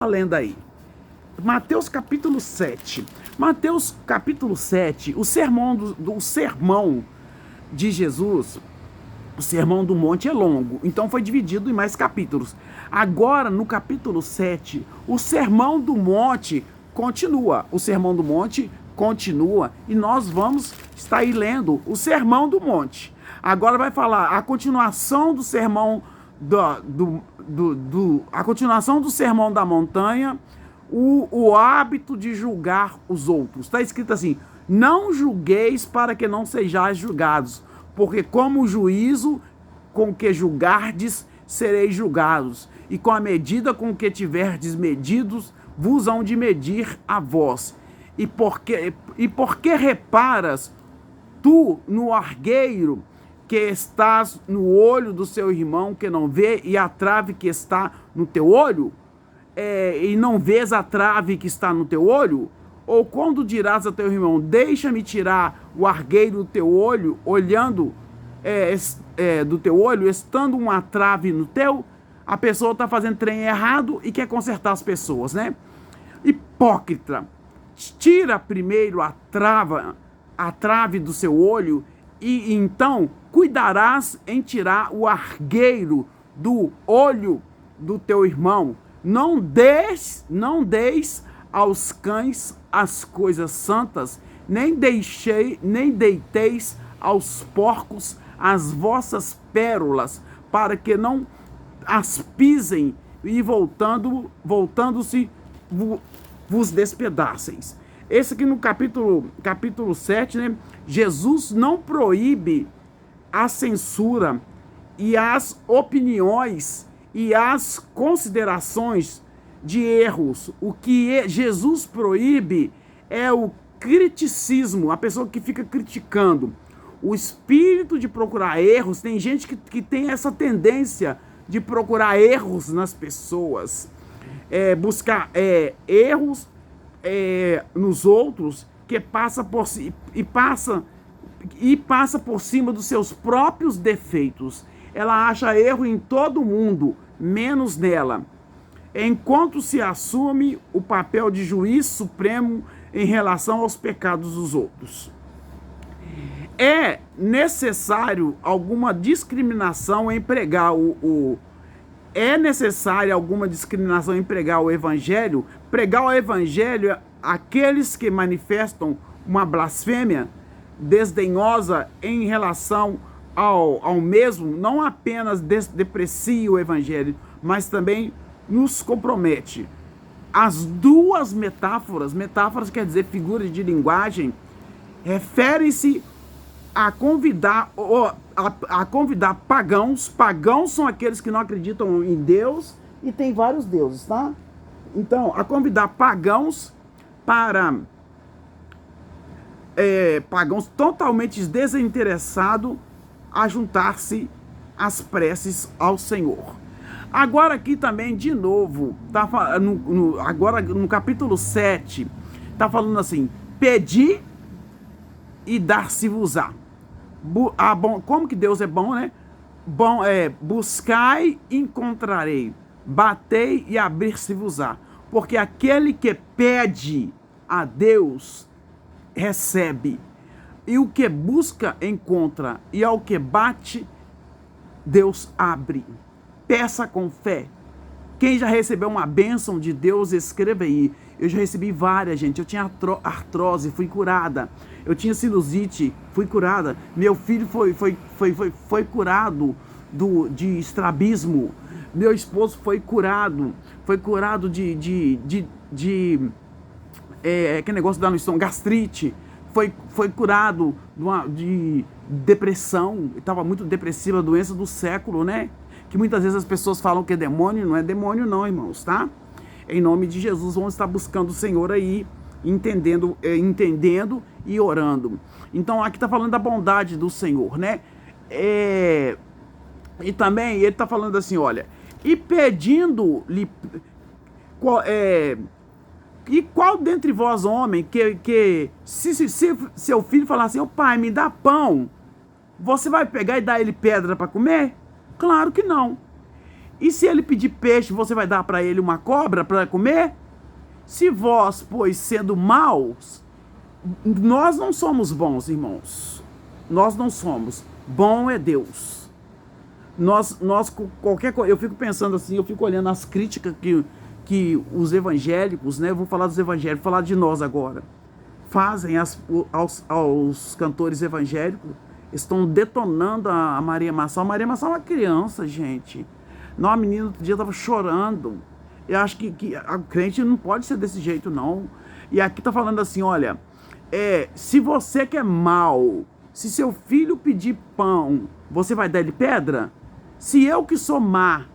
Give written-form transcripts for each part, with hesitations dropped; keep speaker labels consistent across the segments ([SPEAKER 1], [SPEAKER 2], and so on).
[SPEAKER 1] lendo aí. Mateus capítulo 7. Mateus capítulo 7, o sermão de Jesus, o sermão do monte é longo, então foi dividido em mais capítulos. Agora, no capítulo 7, o sermão do monte continua. O sermão do monte continua e nós vamos estar aí lendo o sermão do monte. Agora vai falar a continuação do sermão a continuação do sermão da montanha, o hábito de julgar os outros. Está escrito assim: não julgueis para que não sejais julgados, porque como o juízo com que julgardes, sereis julgados, e com a medida com que tiverdes medidos, vos hão de medir a vós. E porque reparas tu no argueiro que estás no olho do seu irmão que não vê, e a trave que está no teu olho, e não vês a trave que está no teu olho? Ou quando dirás a teu irmão, deixa-me tirar o argueiro do teu olho, olhando do teu olho, estando uma trave no teu? A pessoa está fazendo trem errado e quer consertar as pessoas, né? Hipócrita, tira primeiro a trave do seu olho, e então cuidarás em tirar o argueiro do olho do teu irmão. Não deis aos cães as coisas santas, nem deiteis aos porcos as vossas pérolas, para que não as pisem e voltando-se vos despedaceis. Esse aqui no capítulo 7, né? Jesus não proíbe a censura e as opiniões e as considerações de erros. O que Jesus proíbe é o criticismo, a pessoa que fica criticando. O espírito de procurar erros, tem gente que tem essa tendência de procurar erros nas pessoas, buscar erros nos outros, que passa por cima dos seus próprios defeitos. Ela acha erro em todo mundo, menos nela, enquanto se assume o papel de juiz supremo em relação aos pecados dos outros. É necessário alguma discriminação em pregar o evangelho. Pregar o evangelho àqueles que manifestam uma blasfêmia desdenhosa em relação ao mesmo, não apenas deprecia o evangelho, mas também nos compromete. As duas metáforas quer dizer figuras de linguagem, referem-se a convidar pagãos. Pagãos são aqueles que não acreditam em Deus, e tem vários deuses, tá? Então, a convidar pagãos pagãos totalmente desinteressados a juntar-se às preces ao Senhor. Agora aqui também, de novo, agora no capítulo 7, está falando assim: pedi e dar-se-vos-á. Como que Deus é bom, né? Buscai e encontrarei, batei e abrir-se-vos-á. Porque aquele que pede a Deus, recebe. E o que busca, encontra. E ao que bate, Deus abre. Peça com fé. Quem já recebeu uma bênção de Deus, escreva aí. Eu já recebi várias, gente. Eu tinha artrose, fui curada. Eu tinha sinusite, fui curada. Meu filho foi curado de estrabismo. Meu esposo foi curado aquele negócio da no gastrite. Foi curado de depressão. Estava muito depressiva, doença do século, né? Que muitas vezes as pessoas falam que é demônio. Não é demônio não, irmãos, tá? Em nome de Jesus, vamos estar buscando o Senhor aí, entendendo e orando. Então aqui está falando da bondade do Senhor, né? E também ele está falando assim, olha, e pedindo-lhe, e qual dentre vós, homem, que se seu filho falar assim: ô pai, me dá pão, você vai pegar e dar ele pedra para comer? Claro que não. E se ele pedir peixe, você vai dar para ele uma cobra para comer? Se vós, pois, sendo maus, nós não somos bons, irmãos. Nós não somos. Bom é Deus. Qualquer coisa, eu fico pensando assim, eu fico olhando as críticas que os evangélicos, né? Eu vou falar dos evangélicos, vou falar de nós agora. Fazem aos cantores evangélicos, estão detonando a Maria Marçal. A Maria Marçal é uma criança, gente. Não, a menina outro dia estava chorando. Eu acho que a crente não pode ser desse jeito, não. E aqui tá falando assim, olha, se você que é mau, se seu filho pedir pão, você vai dar ele pedra? Se eu que sou má,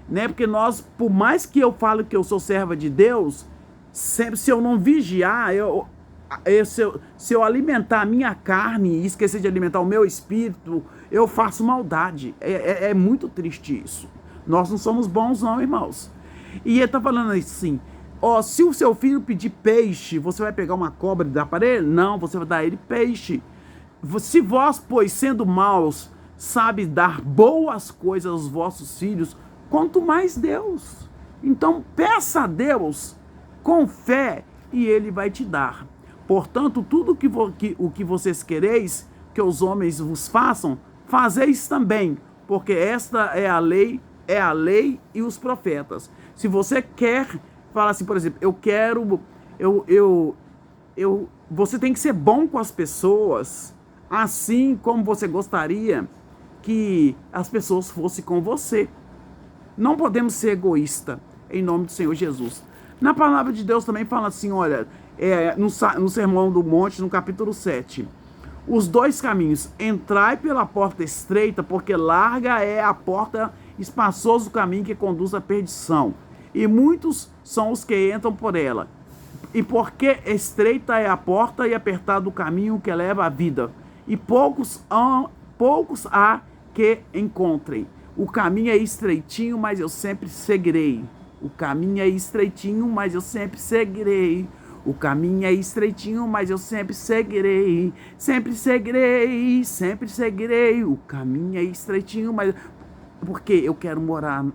[SPEAKER 1] né? Porque nós, por mais que eu fale que eu sou serva de Deus, sempre, se eu não vigiar, se eu alimentar a minha carne e esquecer de alimentar o meu espírito, eu faço maldade. É muito triste isso. Nós não somos bons não, irmãos. E ele tá falando assim, ó, se o seu filho pedir peixe, você vai pegar uma cobra e dar para ele? Não, você vai dar a ele peixe. Se vós, pois, sendo maus, sabe dar boas coisas aos vossos filhos, quanto mais Deus. Então peça a Deus com fé e ele vai te dar. Portanto, tudo o que vocês quereis que os homens vos façam, fazeis também, porque esta é a lei e os profetas. Se você quer falar assim, por exemplo, você tem que ser bom com as pessoas, assim como você gostaria que as pessoas fossem com você. Não podemos ser egoístas, em nome do Senhor Jesus. Na palavra de Deus também fala assim, olha, no Sermão do Monte, no capítulo 7, os dois caminhos, entrai pela porta estreita, porque larga é a porta, espaçoso o caminho que conduz à perdição, e muitos são os que entram por ela. E porque estreita é a porta e apertado o caminho que leva à vida, e poucos há que encontrem. O caminho é estreitinho, mas eu sempre seguirei. O caminho é estreitinho, mas eu sempre seguirei. O caminho é estreitinho, mas eu sempre seguirei. Sempre seguirei, sempre seguirei. O caminho é estreitinho, mas... Porque eu quero morar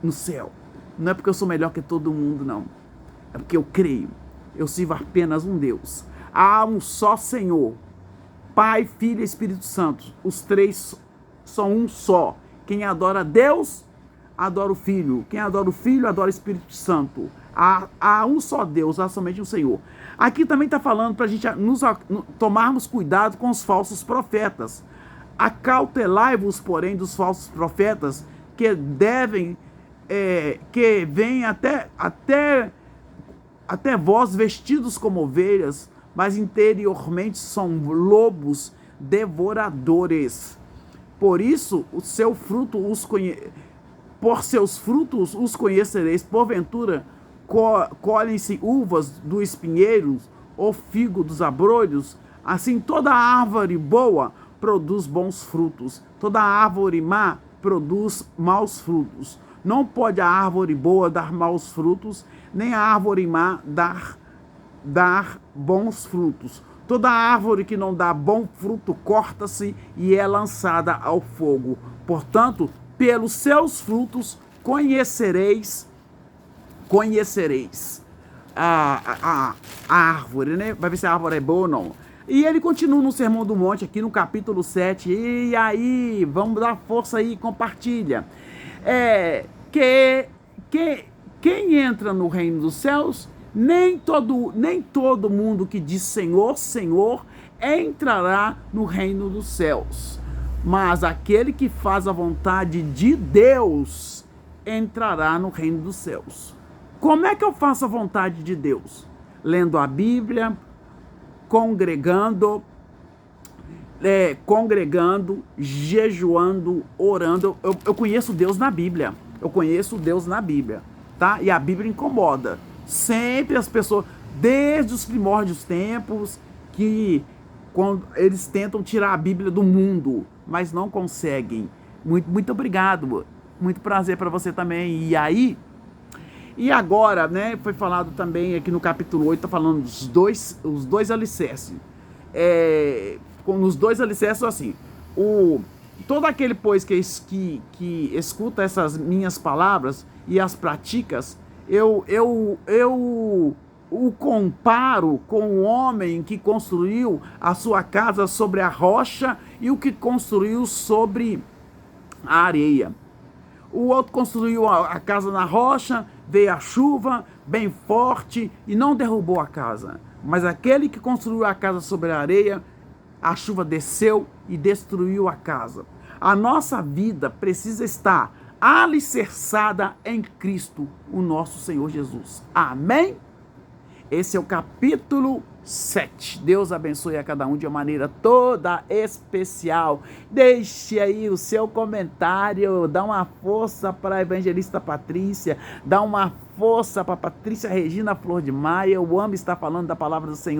[SPEAKER 1] no céu. Não é porque eu sou melhor que todo mundo, não. É porque eu creio. Eu sirvo apenas um Deus. Há um só Senhor. Pai, Filho e Espírito Santo. Os três são um só. Quem adora Deus, adora o Filho. Quem adora o Filho, adora o Espírito Santo. Há um só Deus, há somente um Senhor. Aqui também está falando para a gente tomarmos cuidado com os falsos profetas. Acautelai-vos, porém, dos falsos profetas que vêm até vós vestidos como ovelhas, mas interiormente são lobos devoradores. Por isso, por seus frutos os conhecereis. Porventura, colhem-se uvas do espinheiro, ou figo dos abrolhos? Assim, toda árvore boa produz bons frutos. Toda árvore má produz maus frutos. Não pode a árvore boa dar maus frutos, nem a árvore má dar bons frutos. Toda árvore que não dá bom fruto corta-se e é lançada ao fogo. Portanto, pelos seus frutos conhecereis a árvore, né? Vai ver se a árvore é boa ou não. E ele continua no Sermão do Monte, aqui no capítulo 7. E aí, vamos dar força aí, compartilha. Quem entra no reino dos céus, nem todo mundo que diz Senhor, Senhor, entrará no reino dos céus. Mas aquele que faz a vontade de Deus entrará no reino dos céus. Como é que eu faço a vontade de Deus? Lendo a Bíblia, congregando, jejuando, orando. Eu conheço Deus na Bíblia. Eu conheço Deus na Bíblia, tá? E a Bíblia incomoda. Sempre as pessoas, desde os primórdios tempos, que quando eles tentam tirar a Bíblia do mundo, mas não conseguem. Muito obrigado. Muito prazer para você também. E agora, né, foi falado também aqui no capítulo 8, tá falando os dois alicerces. Nos dois alicerces, assim, todo aquele, pois, que escuta essas minhas palavras e as praticas, eu o comparo com o homem que construiu a sua casa sobre a rocha e o que construiu sobre a areia. O outro construiu a casa na rocha, veio a chuva bem forte e não derrubou a casa. Mas aquele que construiu a casa sobre a areia, a chuva desceu e destruiu a casa. A nossa vida precisa estar alicerçada em Cristo, o nosso Senhor Jesus. Amém? Esse é o capítulo 7. Deus abençoe a cada um de uma maneira toda especial. Deixe aí o seu comentário, dá uma força para a evangelista Patrícia, dá uma força para Patrícia Regina Flor de Maia. Eu amo estar falando da palavra do Senhor